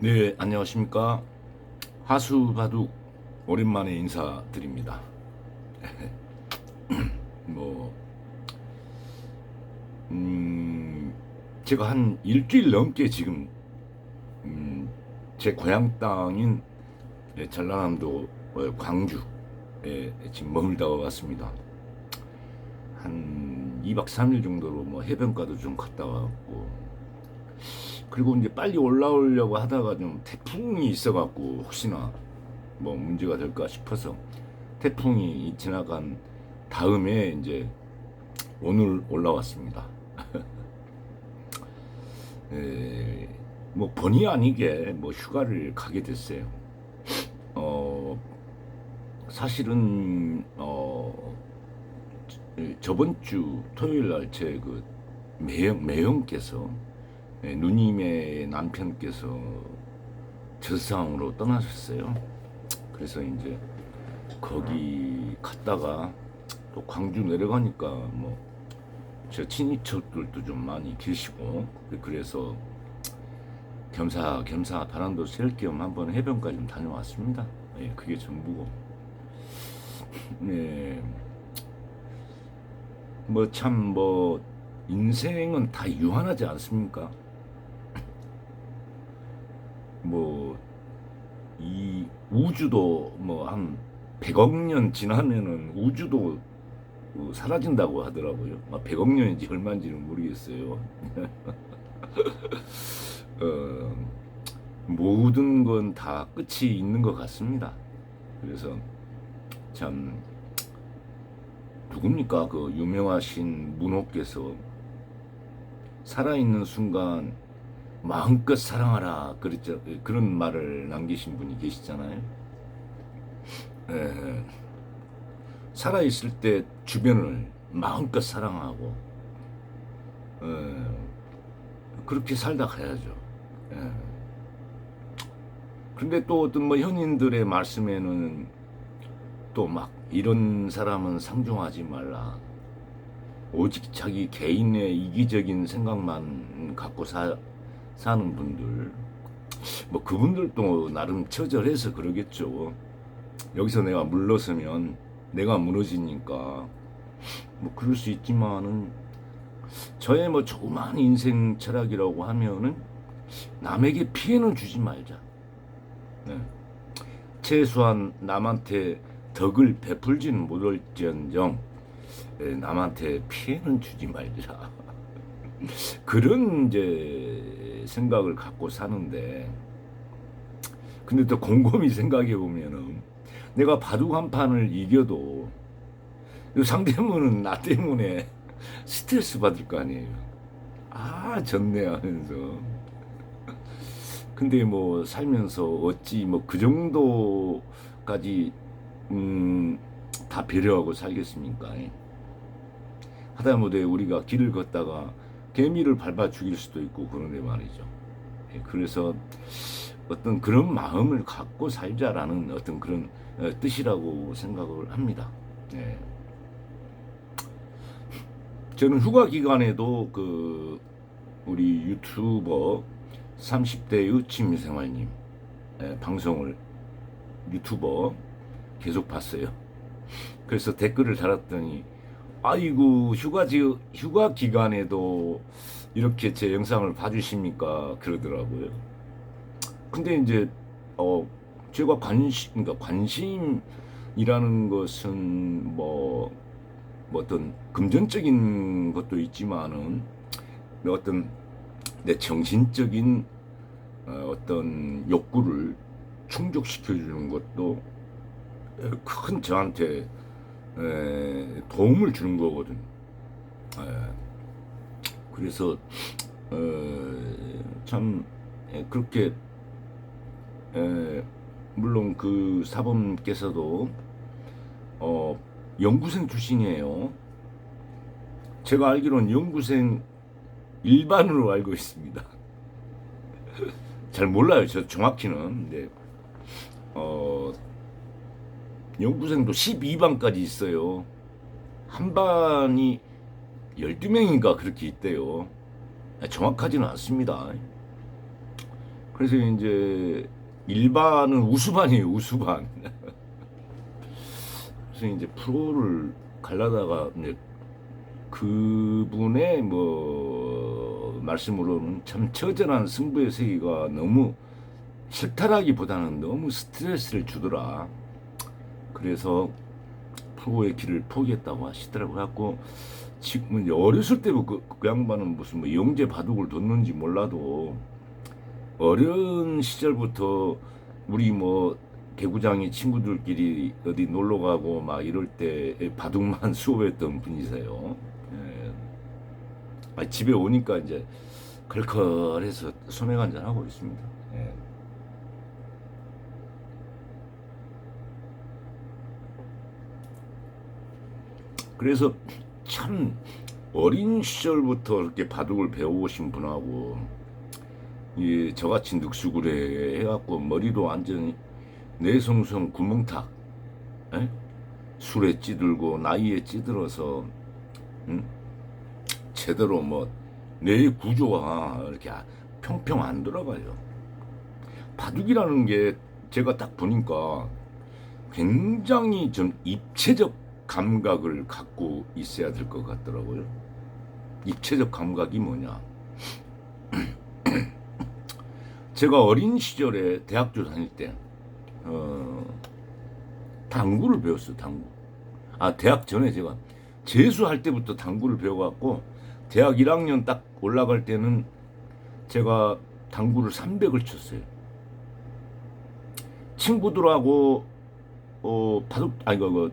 네, 안녕하십니까. 하수바둑 오랜만에 인사드립니다. 뭐, 음, 제가 한 일주일 넘게 지금, 제 고향 땅인 전라남도 광주에 지금 머물다 왔습니다. 한 2박 3일 정도로 뭐 해변가도 좀 갔다 왔고, 그리고 이제 빨리 올라오려고 하다가 좀 태풍이 있어갖고 혹시나 뭐 문제가 될까 싶어서 태풍이 지나간 다음에 이제 오늘 올라왔습니다. 에, 뭐 본의 아니게 뭐 휴가를 가게 됐어요. 어, 사실은 저번 주 토요일 날 제 그 매형께서 누님의 남편께서 저상으로 떠나셨어요. 그래서 이제 거기 갔다가 또 광주 내려가니까 뭐 저 친인척들도 좀 많이 계시고 그래서 겸사겸사 바람도 쐴 겸 한번 해변까지 좀 다녀왔습니다. 예, 그게 전부고. 네, 뭐 참 뭐 인생은 다 유한하지 않습니까? 뭐 이 우주도 뭐 한 100억 년 지나면은 우주도 사라진다고 하더라고요. 100억 년인지 얼마인지는 모르겠어요. 어, 모든 건 다 끝이 있는 것 같습니다. 그래서 참 누굽니까 그 유명하신 문호께서 살아있는 순간 마음껏 사랑하라 그랬죠. 그런 말을 남기신 분이 계시잖아요. 에, 살아있을 때 주변을 마음껏 사랑하고 에, 그렇게 살다 가야죠. 에. 그런데 또 어떤 뭐 현인들의 말씀에는 또 막 이런 사람은 상종하지 말라. 오직 자기 개인의 이기적인 생각만 갖고 사는 분들, 뭐 그분들도 나름 처절해서 그러겠죠. 여기서 내가 물러서면 내가 무너지니까 뭐 그럴 수 있지만은 저의 뭐 조그마한 인생 철학이라고 하면은 남에게 피해는 주지 말자. 네. 최소한 남한테 덕을 베풀지는 못할지언정 남한테 피해는 주지 말자. 그런 이제 생각을 갖고 사는데, 근데 또 곰곰이 생각해 보면은 내가 바둑 한 판을 이겨도 상대방은 나 때문에 스트레스 받을 거 아니에요. 아, 졌네 하면서. 근데 뭐 살면서 어찌 뭐 그 정도까지 다 배려하고 살겠습니까? 하다못해 우리가 길을 걷다가 개미를 밟아 죽일 수도 있고 그런데 말이죠. 그래서 어떤 그런 마음을 갖고 살자라는 어떤 그런 뜻이라고 생각을 합니다. 예. 저는 휴가 기간에도 그 우리 유튜버 30대의 취미생활님 방송을 유튜버 계속 봤어요. 그래서 댓글을 달았더니 아이고 휴가 기간에도 이렇게 제 영상을 봐주십니까 그러더라고요. 근데 이제 제가 그러니까 관심이라는 것은 뭐 어떤 금전적인 것도 있지만은 어떤 내 정신적인 어떤 욕구를 충족시켜 주는 것도 큰 저한테 도움을 주는 거거든. 그래서 참 그렇게 물론 그 사범께서도 연구생 출신이에요. 제가 알기로는 연구생 일반으로 알고 있습니다. 잘 몰라요, 저 정확히는. 근데 연구생도 12반까지 있어요. 한 반이 12명인가 그렇게 있대요. 정확하지는 않습니다. 그래서 이제 일반은 우수반이에요, 우수반. 그래서 이제 프로를 가려다가 이제 그분의 뭐 말씀으로는 참 처절한 승부의 세계가 너무 싫다라기보다는 너무 스트레스를 주더라. 그래서 프로의 길을 포기했다고 하시더라고요. 갖고 지금 이제 어렸을 때부터 그 양반은 무슨 뭐 영재 바둑을 뒀는지 몰라도 어린 시절부터 우리 뭐 개구장이 친구들끼리 어디 놀러 가고 막 이럴 때 바둑만 수업했던 분이세요. 예. 집에 오니까 이제 걸걸해서 소맥 한잔 하고 있습니다. 예. 그래서 참 어린 시절부터 이렇게 바둑을 배워오신 분하고 저같이 늑수구레 해갖고 머리도 완전히 내성성 구멍탁, 에? 술에 찌들고 나이에 찌들어서 제대로 뭐 뇌 구조가 이렇게 평평 안 돌아가요. 바둑이라는 게 제가 딱 보니까 굉장히 좀 입체적 감각을 갖고 있어야 될 것 같더라고요. 입체적 감각이 뭐냐? 제가 어린 시절에 대학교 다닐 때 당구를 배웠어요. 당구. 대학 전에 제가 재수할 때부터 당구를 배워갖고 대학 1학년 딱 올라갈 때는 제가 당구를 300을 쳤어요. 친구들하고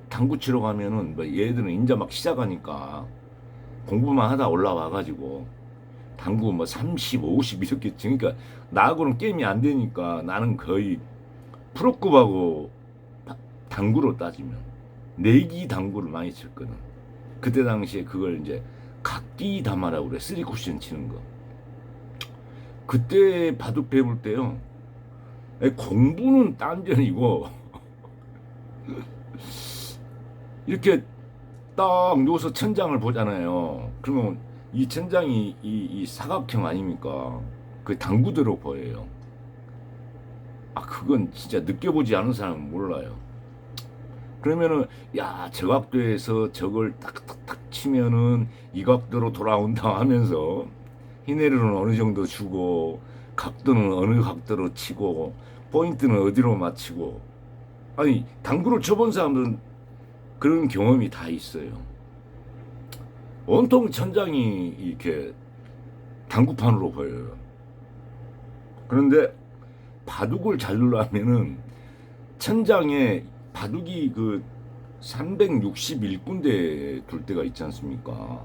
당구 치러 가면은 뭐 얘들은 인자 막 시작하니까 공부만 하다 올라와가지고 당구 뭐 30, 50 이렇게 치니까 나하고는 게임이 안 되니까 나는 거의 프로급하고 당구로 따지면 내기 당구를 많이 쳤거든. 그때 당시에 그걸 이제 각기 담아라고 그래. 3쿠션 치는 거. 그때 바둑 배울 때요. 공부는 딴전이고 이렇게 딱 누워서 천장을 보잖아요. 그러면 이 천장이 이 사각형 아닙니까? 그 당구대로 보여요. 그건 진짜 느껴보지 않은 사람은 몰라요. 그러면은 저 각도에서 저걸 딱딱딱 치면은 이 각도로 돌아온다 하면서 히네르는 어느 정도 주고 각도는 어느 각도로 치고 포인트는 어디로 맞추고 당구를 쳐본 사람들은 그런 경험이 다 있어요. 온통 천장이 이렇게 당구판으로 보여요. 그런데 바둑을 잘 누르면은 천장에 바둑이 그 361군데 둘 때가 있지 않습니까?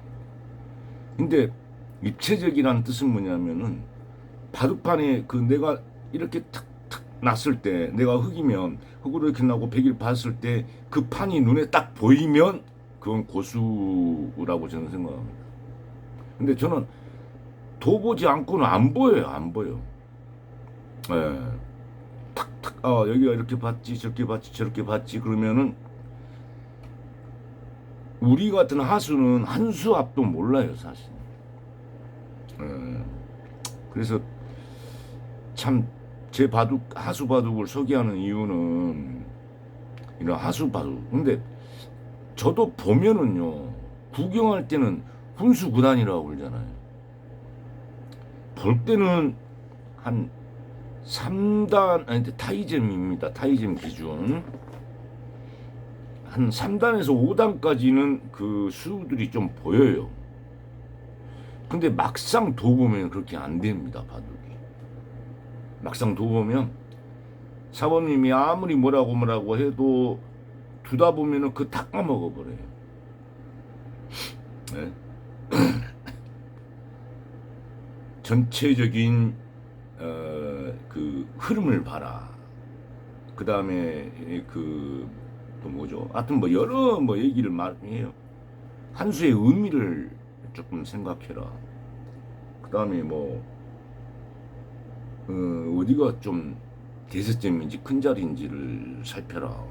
근데 입체적이라는 뜻은 뭐냐면은 바둑판에 그 내가 이렇게 탁탁 났을 때 내가 흑이면 흑으로 이렇게 나고 백일 봤을 때 그 판이 눈에 딱 보이면 그건 고수라고 저는 생각합니다. 근데 저는 둬보지 않고는 안 보여요. 안 보여. 예. 탁탁 여기가 이렇게 봤지 저렇게 봤지 저렇게 봤지 그러면은 우리 같은 하수는 한 수 앞도 몰라요 사실. 예. 그래서 참 제 바둑 하수 바둑을 소개하는 이유는 이런 하수 바둑. 근데 저도 보면은요 구경할 때는 훈수 구단이라고 그러잖아요. 볼 때는 한 3단 타이점입니다. 타이점 기준 한 3단에서 5단까지는 그 수들이 좀 보여요. 근데 막상 둬보면 그렇게 안 됩니다. 바둑이 막상 둬보면 사범님이 아무리 뭐라고 해도 두다 보면은 그 다 까먹어버려요. 네? 전체적인 그 흐름을 봐라. 그 다음에 그 또 뭐죠? 하여튼 뭐 여러 뭐 얘기를 해요. 한 수의 의미를 조금 생각해라. 그 다음에 뭐 어디가 좀 대세점인지 큰 자리인지를 살펴라.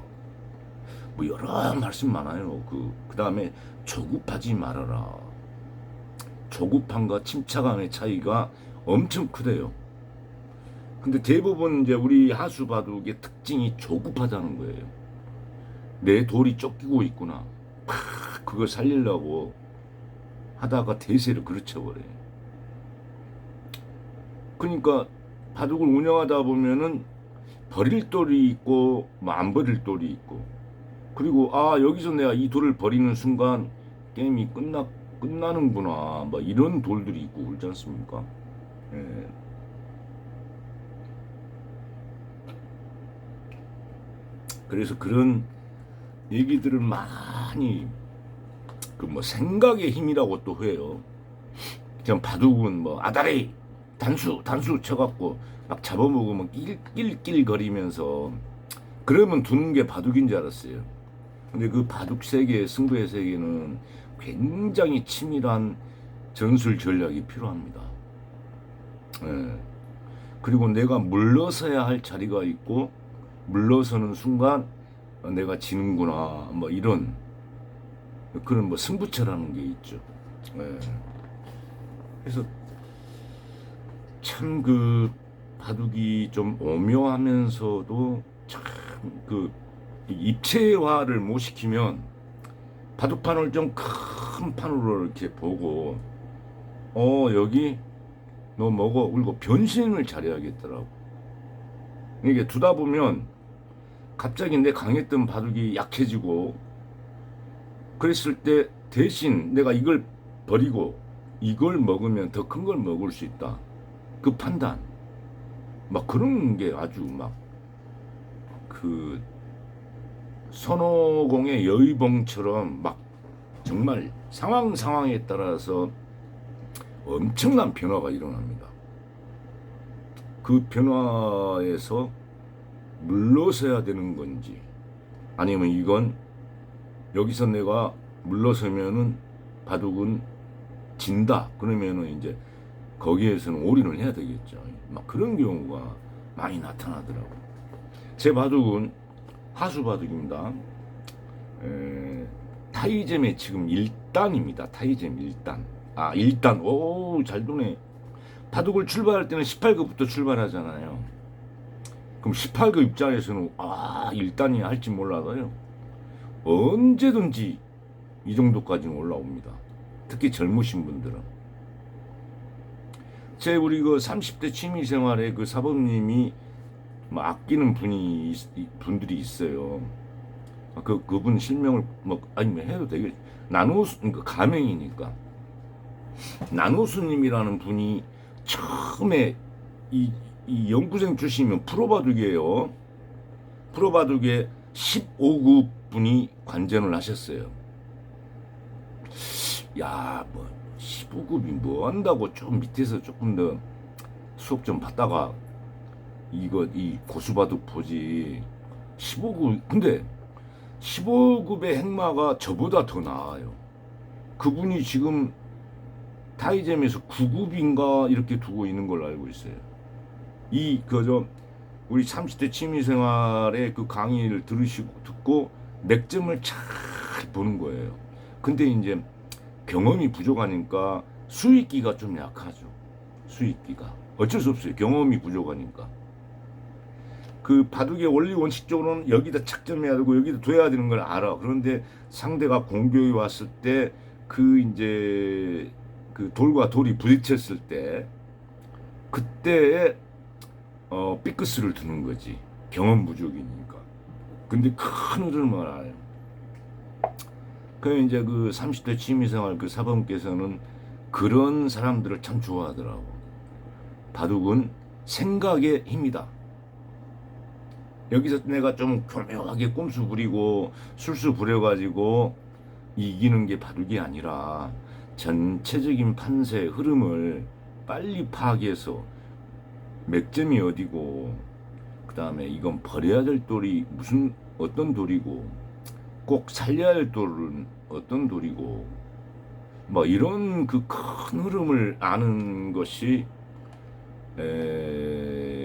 뭐 여러 말씀 많아요. 그 다음에 조급하지 말아라. 조급함과 침착함의 차이가 엄청 크대요. 근데 대부분 이제 우리 하수 바둑의 특징이 조급하다는 거예요. 내 돌이 쫓기고 있구나. 그걸 살리려고 하다가 대세를 그르쳐버려요. 그러니까 바둑을 운영하다 보면은 버릴 돌이 있고 뭐 안 버릴 돌이 있고, 그리고 여기서 내가 이 돌을 버리는 순간 게임이 끝나는구나, 뭐 이런 돌들이 있고 그렇지 않습니까? 예. 그래서 그런 얘기들을 많이 그 뭐 생각의 힘이라고 또 해요. 그냥 바둑은 뭐 아다리 단수 쳐갖고 막 잡아먹으면 낄낄거리면서 그러면 두는 게 바둑인 줄 알았어요. 근데 그 바둑 세계, 승부의 세계는 굉장히 치밀한 전술 전략이 필요합니다. 예. 그리고 내가 물러서야 할 자리가 있고 물러서는 순간 내가 지는구나, 뭐 이런 그런 뭐 승부처라는 게 있죠. 예. 그래서 참 그 바둑이 좀 오묘하면서도 참 그 입체화를 못 시키면 바둑판을 좀 큰 판으로 이렇게 보고 여기 너 먹어 그리고 변신을 잘해야겠더라고. 이게 두다 보면 갑자기 내 강했던 바둑이 약해지고, 그랬을 때 대신 내가 이걸 버리고 이걸 먹으면 더 큰 걸 먹을 수 있다. 그 판단. 막 그런 게 아주 막 그 선호공의 여의봉처럼 막 정말 상황에 따라서 엄청난 변화가 일어납니다. 그 변화에서 물러서야 되는 건지, 아니면 이건 여기서 내가 물러서면은 바둑은 진다. 그러면은 이제 거기에서는 올인을 해야 되겠죠. 막 그런 경우가 많이 나타나더라고요. 제 바둑은 하수 바둑입니다. 타이점에 지금 1단입니다. 타이점 1단. 1단. 오, 잘 도네. 바둑을 출발할 때는 18급부터 출발하잖아요. 그럼 18급 입장에서는 1단이 할지 몰라도요, 언제든지 이 정도까지는 올라옵니다. 특히 젊으신 분들은. 우리 그 30대 취미생활에 그 사범님이 뭐 아끼는 분들이 있어요. 그분 실명을 뭐 아니면 해도 되겠. 나노수, 그러니까 가명이니까. 나노수님이라는 분이 처음에 이 연구생 출신이면 프로바둑이에요. 프로바둑에 15급 분이 관전을 하셨어요. 야, 뭐 15급이 뭐 한다고 좀 밑에서 조금 더 수업 좀 받다가 이 고수바둑 보지. 15급, 근데 15급의 행마가 저보다 더 나아요. 그분이 지금 타이점에서 9급인가 이렇게 두고 있는 걸로 알고 있어요. 우리 30대 취미생활의 그 강의를 듣고 맥점을 잘 보는 거예요. 근데 이제 경험이 부족하니까 수익기가 좀 약하죠. 수익기가. 어쩔 수 없어요. 경험이 부족하니까. 그 바둑의 원리 원칙적으로는 여기다 착점해야 되고 여기다 둬야 되는 걸 알아. 그런데 상대가 공격이 왔을 때 이제 그 돌과 돌이 부딪혔을 때 그때에 삐끗을 두는 거지. 경험 부족이니까. 근데 큰 흐름을 알아요. 그 이제 그 30대 취미생활 그 사범께서는 그런 사람들을 참 좋아하더라고. 바둑은 생각의 힘이다. 여기서 내가 좀 교묘하게 꼼수 부리고 술수 부려가지고 이기는 게 바둑이 아니라 전체적인 판세 흐름을 빨리 파악해서 맥점이 어디고, 그 다음에 이건 버려야 될 돌이 어떤 돌이고, 꼭 살려야 할 돌은 어떤 돌이고, 뭐 이런 그 큰 흐름을 아는 것이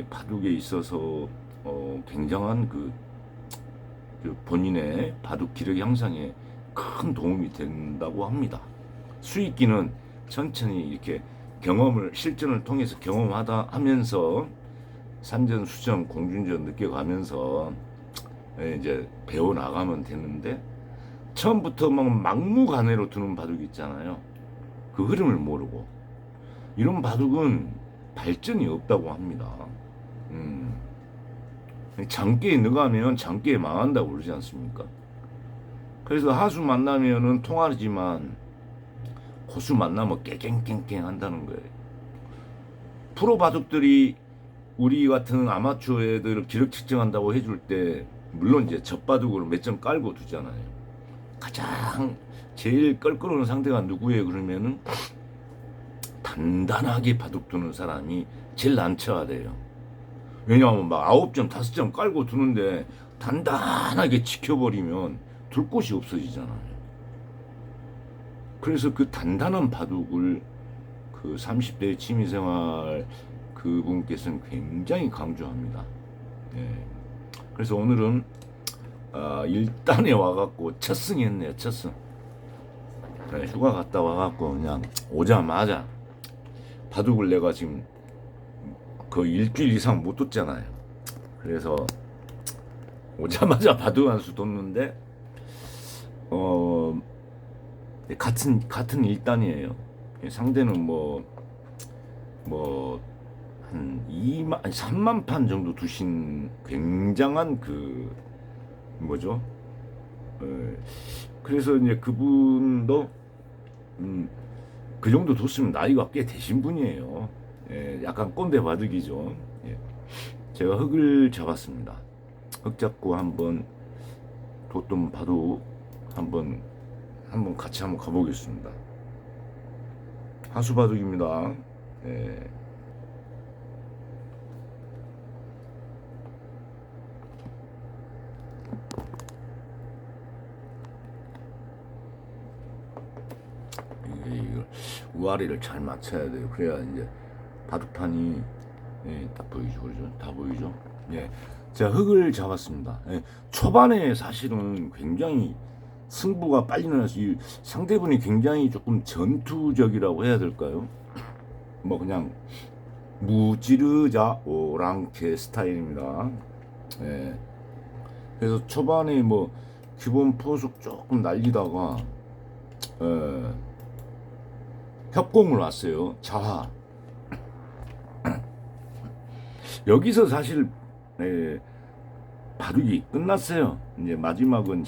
바둑에 있어서 굉장한 그 본인의 바둑 기력 향상에 큰 도움이 된다고 합니다. 수익기는 천천히 이렇게 실전을 통해서 경험하다 하면서 산전수전 공중전 느껴가면서 이제 배워 나가면 되는데, 처음부터 막 막무가내로 두는 바둑 있잖아요. 그 흐름을 모르고 이런 바둑은 발전이 없다고 합니다. 장기에 넣어가면 장기에 망한다고 그러지 않습니까? 그래서 하수 만나면은 통하지만 고수 만나면 깨갱깽깽 한다는 거예요. 프로 바둑들이 우리 같은 아마추어 애들 기록 측정한다고 해줄 때 물론 이제 젖바둑으로 몇 점 깔고 두잖아요. 가장 제일 껄끄러운 상대가 누구예요? 그러면은 단단하게 바둑 두는 사람이 제일 난처해야 돼요. 왜냐하면 막 9점, 5점 깔고 두는데 단단하게 지켜버리면 둘 곳이 없어지잖아요. 그래서 그 단단한 바둑을 그 30대 취미생활 그분께서는 굉장히 강조합니다. 네. 그래서 오늘은 일단에 와갖고 첫 승했네요. 첫 승. 네, 휴가 갔다 와갖고 그냥 오자마자 바둑을 내가 지금 거의 일주일 이상 못 뒀잖아요. 그래서 오자마자 바둑 한 수 뒀는데 같은 일단이에요. 상대는 한 3만 판 정도 두신 굉장한 그 뭐죠? 그래서 이제 그분도 그 정도 뒀으면 나이가 꽤 되신 분이에요. 약간 꼰대 바둑이죠. 제가 흙을 잡았습니다. 흙 잡고 한번 뒀던 바둑 한번 같이 한번 가보겠습니다. 하수 바둑입니다. 이걸 우아리를 잘 맞춰야 돼요. 그래야 이제 바둑판이 딱 보이죠, 그죠? 다 보이죠? 제가 흙을 잡았습니다. 초반에 사실은 굉장히 승부가 빨리 나서 상대분이 굉장히 조금 전투적이라고 해야 될까요? 뭐 그냥 무지르자 오랑캐 스타일입니다. 그래서 초반에 뭐 기본 포석 조금 날리다가 협공을 왔어요. 자화. 여기서 사실 바둑이 끝났어요. 이제 마지막은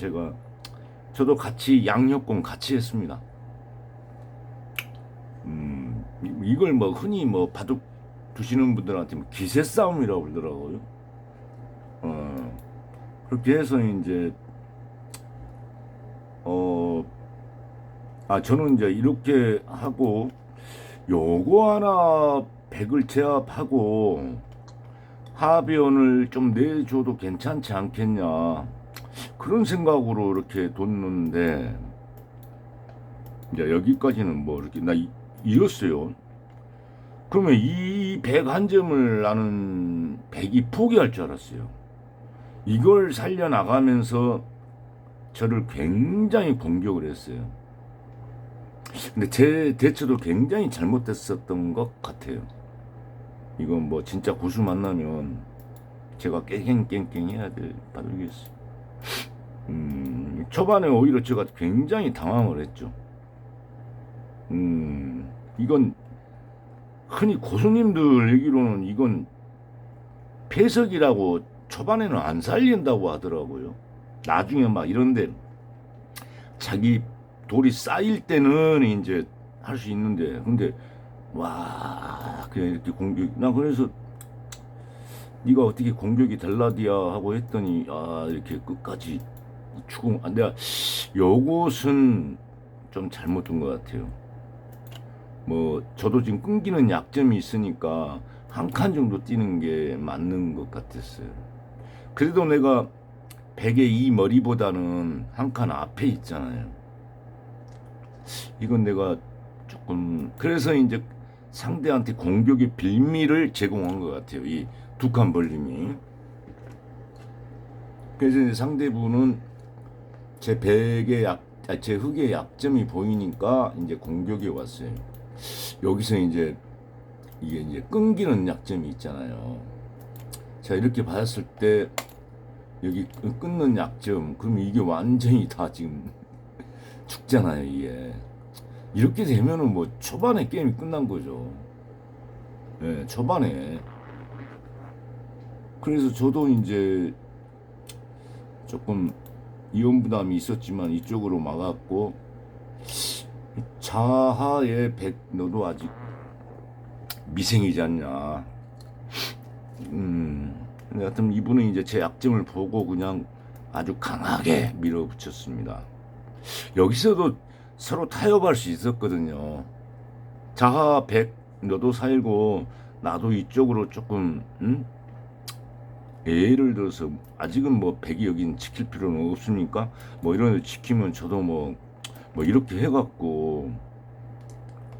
저도 같이 양협공 같이 했습니다. 이걸 뭐 흔히 뭐 바둑 두시는 분들한테 뭐 기세 싸움이라고 그러더라고요. 그렇게 해서 이제 저는 이제 이렇게 하고 요거 하나 100을 제압하고 하변을 좀 내줘도 괜찮지 않겠냐 그런 생각으로 이렇게 뒀는데 이제 여기까지는 뭐 이렇게 나 이겼어요. 그러면 이 101점을 나는 100이 포기할 줄 알았어요. 이걸 살려나가면서 저를 굉장히 공격을 했어요. 근데 제 대처도 굉장히 잘못됐었던 것 같아요. 이건 뭐 진짜 고수 만나면 제가 깨갱깽깽 해야 될 바둑이었어요. 초반에 오히려 제가 굉장히 당황을 했죠. 이건 흔히 고수님들 얘기로는 이건 패석이라고 초반에는 안 살린다고 하더라고요. 나중에 막 이런데 자기 돌이 쌓일 때는 이제 할 수 있는데, 근데 와 그냥 이렇게 공격, 나 그래서 네가 어떻게 공격이 될라디야 하고 했더니 이렇게 끝까지 추궁. 내가 요것은 좀 잘못된 것 같아요. 뭐 저도 지금 끊기는 약점이 있으니까 한 칸 정도 뛰는 게 맞는 것 같았어요. 그래도 내가 100의 이 머리보다는 한 칸 앞에 있잖아요. 이건 내가 조금, 그래서 이제 상대한테 공격의 빌미를 제공한 것 같아요. 이 두 칸 벌림이. 그래서 이제 상대분은 제 제 흙의 약점이 보이니까 이제 공격이 왔어요. 여기서 이제 이게 이제 끊기는 약점이 있잖아요. 자, 이렇게 봤을 때 여기 끊는 약점, 그럼 이게 완전히 다 지금 죽잖아요, 이게. 이렇게 되면은 뭐 초반에 게임이 끝난 거죠. 예, 초반에. 그래서 저도 이제 조금 이온 부담이 있었지만 이쪽으로 막았고, 자하의 100 너도 아직 미생이지 않냐. 근데 하여튼 이분은 이제 제 약점을 보고 그냥 아주 강하게 밀어붙였습니다. 여기서도 서로 타협할 수 있었거든요. 자하 100 너도 살고 나도 이쪽으로 조금 예를 들어서 아직은 뭐 100이 여긴 지킬 필요는 없습니까? 뭐 이런 데 지키면 저도 뭐 이렇게 해갖고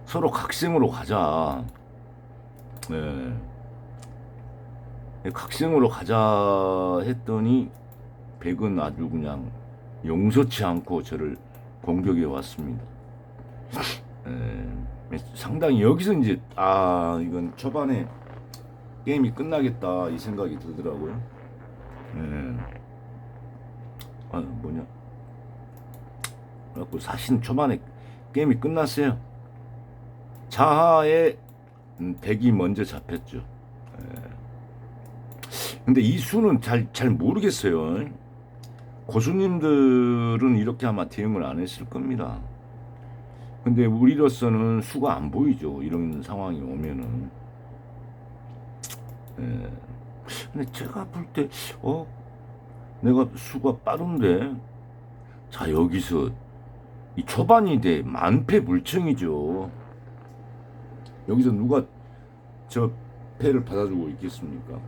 서로 각성으로 가자. 네. 각성으로 가자 했더니 100은 아주 그냥 용서치 않고 저를 공격해 왔습니다. 상당히 여기서 이제 이건 초반에 게임이 끝나겠다 이 생각이 들더라고요. 뭐냐? 그래갖고 사실 초반에 게임이 끝났어요. 자하의 100이 먼저 잡혔죠. 근데 이 수는 잘 모르겠어요. 고수님들은 이렇게 아마 대응을 안 했을 겁니다. 근데 우리로서는 수가 안 보이죠. 이런 상황이 오면은. 근데 제가 볼 때, 내가 수가 빠른데, 자, 여기서, 이 초반이 돼, 만패불청이죠. 여기서 누가 저 패를 받아주고 있겠습니까?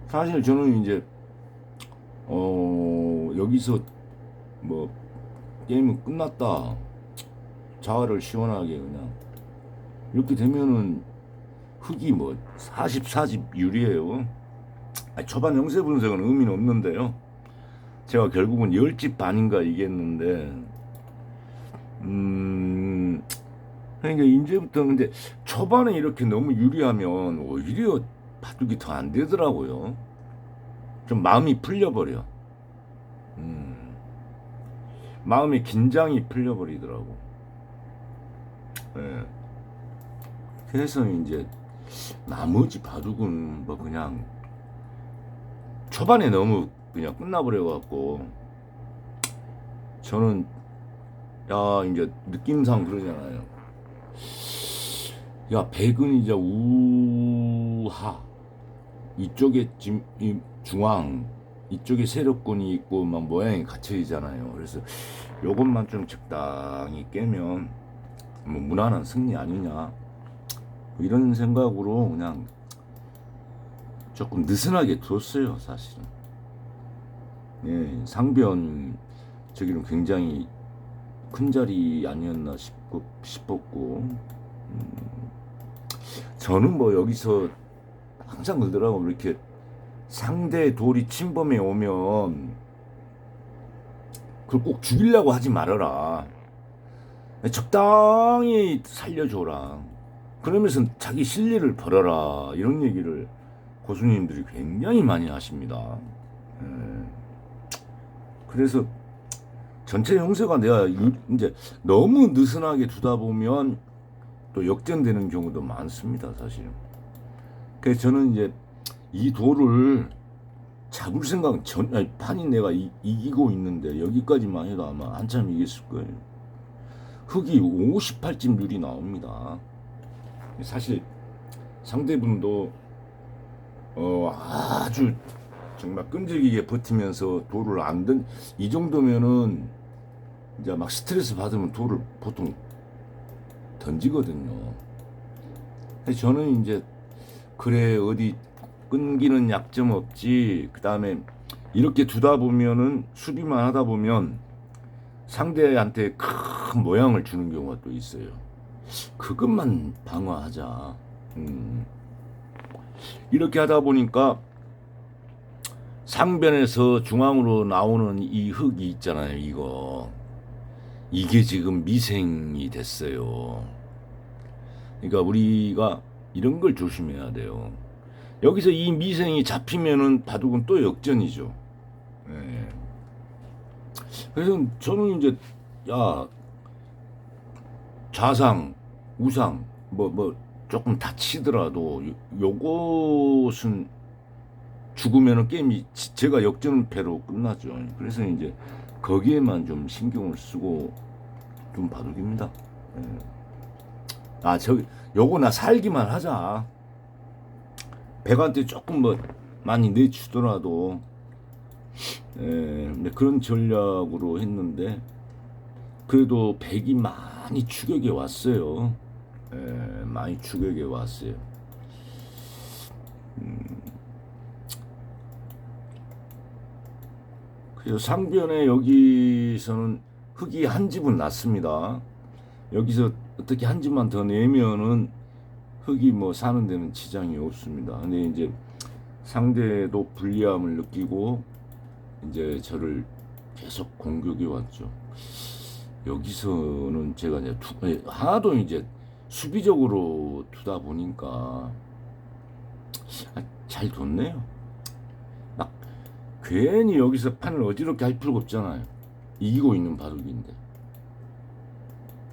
사실 저는 이제, 여기서 뭐, 게임은 끝났다. 자아를 시원하게 그냥. 이렇게 되면은 흑이 뭐 40, 40 유리해요. 초반 영세 분석은 의미는 없는데요. 제가 결국은 10집 반인가 이겼는데, 그러니까 이제부터 근데 초반에 이렇게 너무 유리하면 오히려 바둑이 더 안 되더라고요. 좀 마음이 풀려버려. 마음의 긴장이 풀려버리더라고. 예. 그래서 이제 나머지 바둑은 뭐 그냥 초반에 너무 그냥 끝나버려갖고 저는 이제 느낌상 그러잖아요. 야, 백은 이제 우하 이쪽에 지금 중앙 이쪽에 세력군이 있고 막 모양이 갇혀있잖아요. 그래서 요것만 좀 적당히 깨면 뭐 무난한 승리 아니냐 이런 생각으로 그냥 조금 느슨하게 뒀어요, 사실은. 예, 상변 저기는 굉장히 큰 자리 아니었나 싶었고, 저는 뭐 여기서 항상 그러더라고. 이렇게 상대 돌이 침범해 오면 그걸 꼭 죽이려고 하지 말아라. 적당히 살려줘라. 그러면서 자기 실리를 벌어라. 이런 얘기를 고수님들이 굉장히 많이 하십니다. 그래서 전체 형세가 내가 이제 너무 느슨하게 두다 보면 또 역전되는 경우도 많습니다, 사실. 그래서 저는 이제 이 돌을 잡을 생각은 판이 내가 이기고 있는데 여기까지만 해도 아마 한참 이겼을 거예요. 흑이 58집 률이 나옵니다. 사실 상대분도 아주 정말 끈질기게 버티면서 돌을 이 정도면은 이제 막 스트레스 받으면 돌을 보통 던지거든요. 저는 이제 그래 어디 끊기는 약점 없지. 그 다음에 이렇게 두다 보면은 수비만 하다 보면 상대한테 큰 모양을 주는 경우가 또 있어요. 그것만 방어하자. 이렇게 하다 보니까 상변에서 중앙으로 나오는 이 흙이 있잖아요. 이게 지금 미생이 됐어요. 그러니까 우리가 이런 걸 조심해야 돼요. 여기서 이 미생이 잡히면은 바둑은 또 역전이죠. 예. 그래서 저는 이제 야 좌상, 우상 뭐 조금 다치더라도 요것은 죽으면은 게임이 제가 역전패로 끝나죠. 그래서 이제 거기에만 좀 신경을 쓰고 좀 바둑입니다. 예. 저기 요거 나 살기만 하자. 백한테 조금 뭐 많이 내주더라도 그런 전략으로 했는데 그래도 백이 많이 추격에 왔어요. 많이 추격에 왔어요. 그래서 상변에 여기서는 흙이 한 집은 났습니다. 여기서 어떻게 한 집만 더 내면은 흙이 뭐 사는 데는 지장이 없습니다. 근데 이제 상대도 불리함을 느끼고 이제 저를 계속 공격해 왔죠. 여기서는 제가 이제 하나도 이제 수비적으로 두다 보니까 잘 뒀네요. 막 괜히 여기서 판을 어지럽게 할 필요가 없잖아요. 이기고 있는 바둑인데.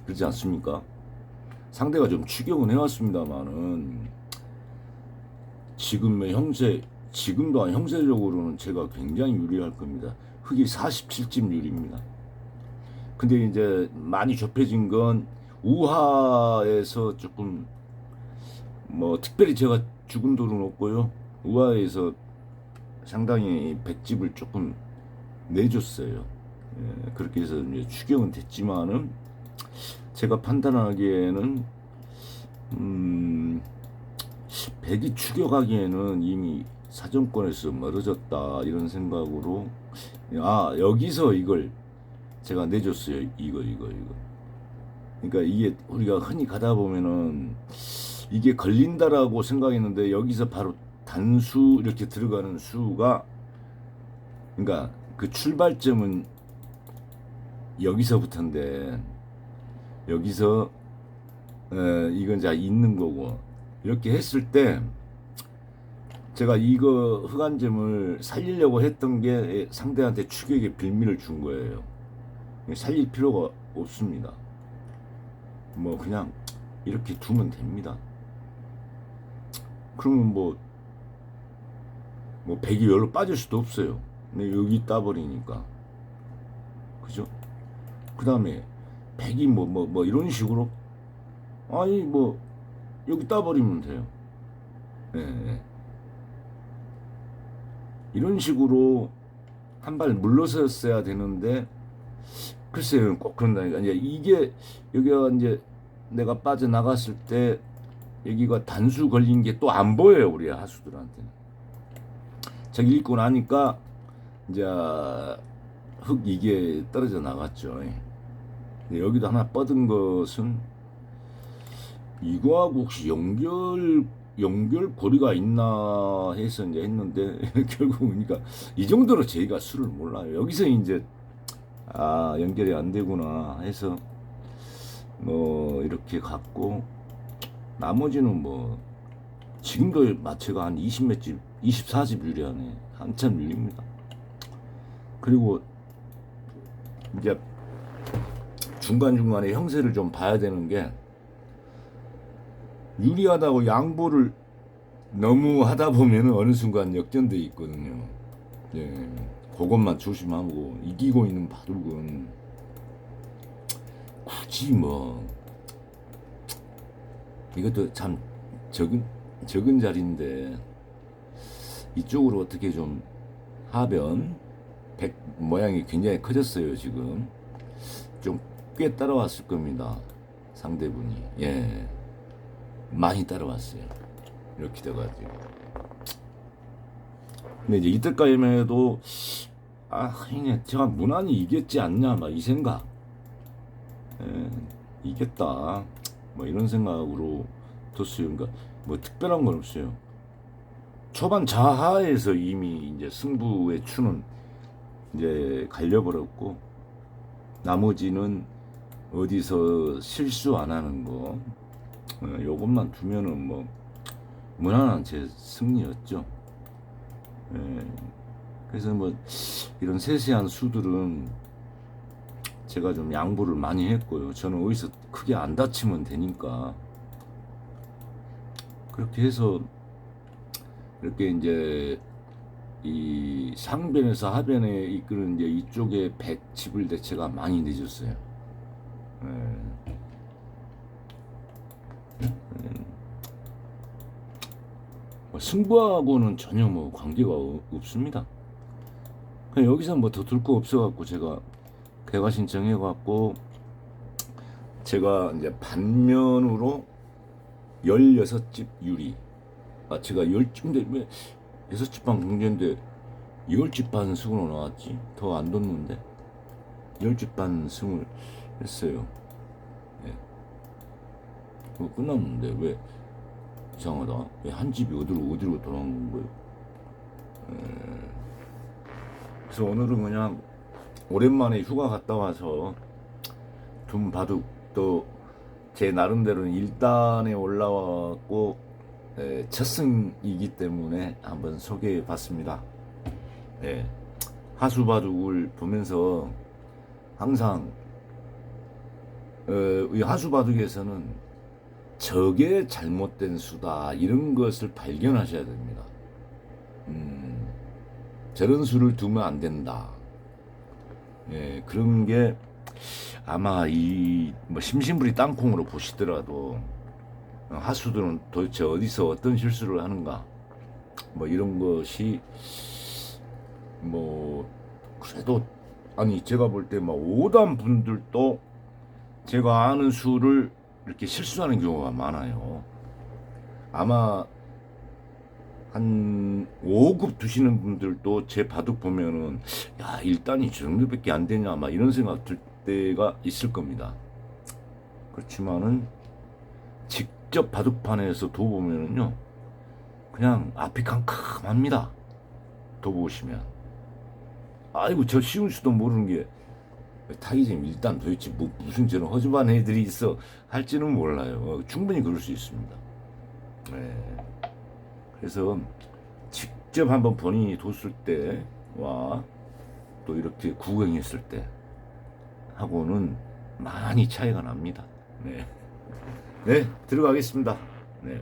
그렇지 않습니까? 상대가 좀 추격은 해왔습니다만은 지금의 지금도 형세적으로는 제가 굉장히 유리할 겁니다. 흑이 47집 유리입니다. 근데 이제 많이 좁혀진 건 우하에서 조금 뭐 특별히 제가 죽은 돌은 없고요. 우하에서 상당히 백집을 조금 내줬어요. 그렇게 해서 이제 추격은 됐지만은 제가 판단하기에는 백이 추격하기에는 이미 사정권에서 멀어졌다 이런 생각으로 여기서 이걸 제가 내줬어요. 이거 그러니까 이게 우리가 흔히 가다 보면은 이게 걸린다라고 생각했는데 여기서 바로 단수 이렇게 들어가는 수가 그러니까 그 출발점은 여기서부터인데 여기서 이건 자 있는 거고 이렇게 했을 때 제가 이거 흑안점을 살리려고 했던 게 상대한테 추격의 빌미를 준 거예요. 살릴 필요가 없습니다. 뭐 그냥 이렇게 두면 됩니다. 그러면 뭐 백이 열로 빠질 수도 없어요. 근데 여기 따버리니까 그죠? 그 다음에 백이 뭐 이런 식으로 아니 뭐 여기 따버리면 돼요. 예. 이런 식으로 한 발 물러섰어야 되는데 글쎄요 꼭 그런다니까. 이제 이게 여기가 이제 내가 빠져나갔을 때 여기가 단수 걸린 게 또 안 보여요 우리 하수들한테는. 저기 읽고 나니까 이제 흙 이게 떨어져 나갔죠. 여기도 하나 뻗은 것은 이거하고 혹시 연결고리가 있나 해서 이제 했는데 결국 그러니까 이 정도로 저희가 수를 몰라요. 여기서 이제 연결이 안 되구나 해서 뭐 이렇게 갔고 나머지는 뭐 지금도 마체가 한 20몇 집 24집 유리하네. 한참 유리입니다. 그리고 이제 중간중간에 형세를 좀 봐야 되는 게 유리하다고 양보를 너무 하다 보면 어느 순간 역전돼 있거든요. 예, 그것만 조심하고 이기고 있는 바둑은 굳이 뭐 이것도 참 적은 자리인데 이쪽으로 어떻게 좀 하변 백 모양이 굉장히 커졌어요. 지금 좀 꽤 따라왔을 겁니다. 상대분이 많이 따라왔어요. 이렇게 돼가지고 근데 이제 이때까지만 해도 그냥 제가 무난히 이겼지 않냐 막 이 생각 이겼다 뭐 이런 생각으로 뒀어요. 그러니까 뭐 특별한 건 없어요. 초반 자하에서 이미 이제 승부의 추는 이제 갈려버렸고 나머지는 어디서 실수 안 하는 거 요것만 두면은 뭐 무난한 제 승리였죠. 예. 그래서 뭐 이런 세세한 수들은 제가 좀 양보를 많이 했고요. 저는 어디서 크게 안 다치면 되니까 그렇게 해서 이렇게 이제 이 상변에서 하변에 이끄는 이제 이쪽에 100집을 대체가 많이 늦었어요. 예. 뭐 승부하고는 전혀 뭐 관계가 없습니다. 그냥 여기서 뭐 더 둘 거 없어갖고 제가 개과 신청해갖고 제가 이제 반면으로 16집 유리. 아 제가 10집 근데 왜 6집 반 공제인데 10집 반 승으로 나왔지? 더 안 뒀는데 10집 반 승을 했어요. 예. 그거 끝났는데 왜 이상하다. 왜 한 집이 어디로 돌아간 거예요? 예. 그래서 오늘은 그냥 오랜만에 휴가 갔다 와서 좀 바둑 또 제 나름대로는 1단에 올라왔고 첫 승이기 때문에 한번 소개해 봤습니다. 예. 하수 바둑을 보면서 항상 이 하수 바둑에서는 저게 잘못된 수다 이런 것을 발견하셔야 됩니다. 저런 수를 두면 안 된다. 예, 그런 게 아마 이 뭐 심심풀이 땅콩으로 보시더라도 하수들은 도대체 어디서 어떤 실수를 하는가 뭐 이런 것이 뭐 그래도 아니 제가 볼 때 막 5단 분들도 제가 아는 수를 이렇게 실수하는 경우가 많아요. 아마 한 5급 두시는 분들도 제 바둑 보면은 야 1단이 저 정도밖에 안 되냐 막 이런 생각 들 때가 있을 겁니다. 그렇지만은 직접 바둑판에서 도 보면은요 그냥 앞이 캄캄합니다. 도 보시면 아이고 저 쉬운 수도 모르는 게 타이점 1단 도대체 무슨 저런 허접한 애들이 있어 할지는 몰라요. 충분히 그럴 수 있습니다. 네. 그래서 직접 한번 본인이 뒀을 때와 또 이렇게 구경했을 때 하고는 많이 차이가 납니다. 네. 네, 들어가겠습니다. 네.